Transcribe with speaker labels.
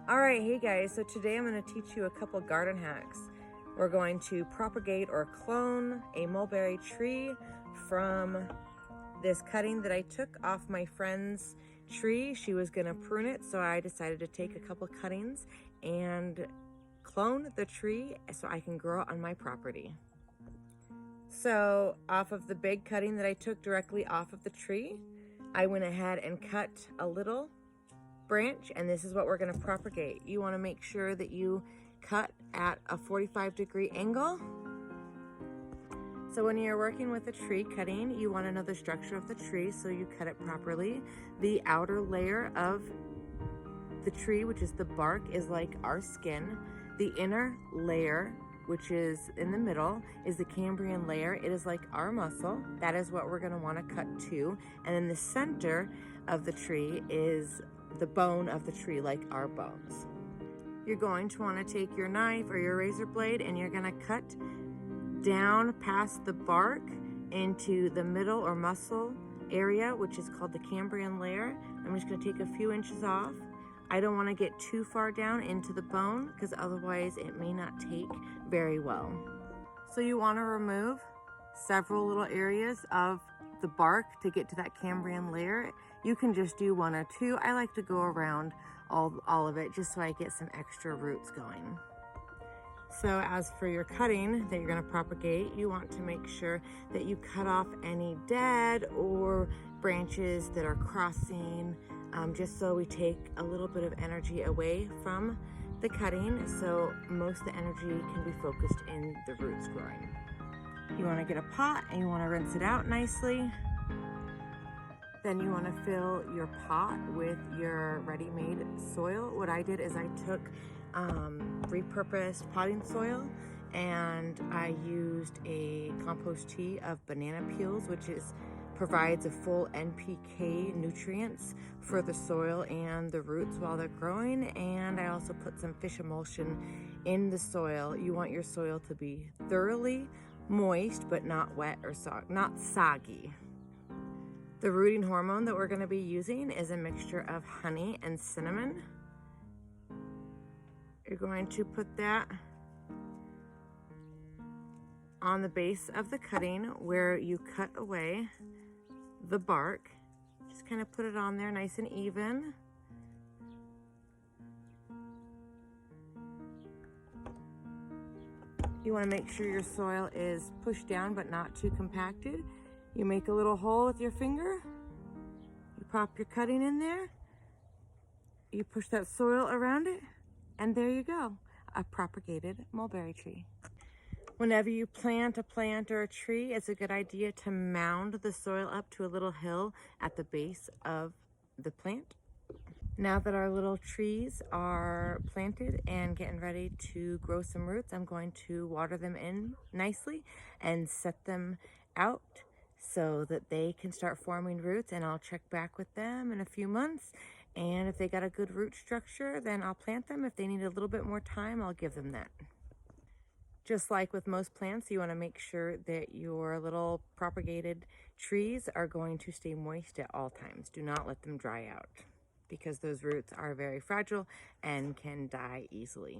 Speaker 1: All right, hey guys, so today I'm going to teach you a couple garden hacks. We're going to propagate or clone a mulberry tree from this cutting that I took off my friend's tree. She was going to prune it, so I decided to take a couple cuttings and clone the tree so I can grow it on my property. So off of the big cutting that I took directly off of the tree, I went ahead and cut a little branch, and this is what we're going to propagate. You want to make sure that you cut at a 45-degree angle. So when you're working with a tree cutting, you want to know the structure of the tree, so you cut it properly. The outer layer of the tree, which is the bark, is like our skin. The inner layer, which is in the middle, is the Cambrian layer. It is like our muscle. That is what we're going to want to cut to. And then the center of the tree is the bone of the tree, like our bones. You're going to want to take your knife or your razor blade, and you're going to cut down past the bark into the middle or muscle area, which is called the Cambrian layer. I'm just going to take a few inches off. I don't want to get too far down into the bone because otherwise it may not take very well. So you want to remove several little areas of the bark to get to that Cambrian layer. You can just do one or two. I like to go around all of it just so I get some extra roots going. So as for your cutting that you're going to propagate, you want to make sure that you cut off any dead or branches that are crossing, just so we take a little bit of energy away from the cutting, so most of the energy can be focused in the roots growing. You want to get a pot and you want to rinse it out nicely. Then you want to fill your pot with your ready-made soil. What I did is I took repurposed potting soil, and I used a compost tea of banana peels, which provides a full NPK nutrients for the soil and the roots while they're growing. And I also put some fish emulsion in the soil. You want your soil to be thoroughly moist, but not wet or not soggy. The rooting hormone that we're going to be using is a mixture of honey and cinnamon. You're going to put that on the base of the cutting where you cut away the bark. Just kind of put it on there nice and even. You want to make sure your soil is pushed down but not too compacted. You make a little hole with your finger. You pop your cutting in there. You push that soil around it, and there you go, a propagated mulberry tree. Whenever you plant a plant or a tree, it's a good idea to mound the soil up to a little hill at the base of the plant. Now that our little trees are planted and getting ready to grow some roots, I'm going to water them in nicely and set them out so that they can start forming roots, and I'll check back with them in a few months. And if they got a good root structure, then I'll plant them. If they need a little bit more time, I'll give them that. Just like with most plants, you want to make sure that your little propagated trees are going to stay moist at all times. Do not let them dry out, because those roots are very fragile and can die easily.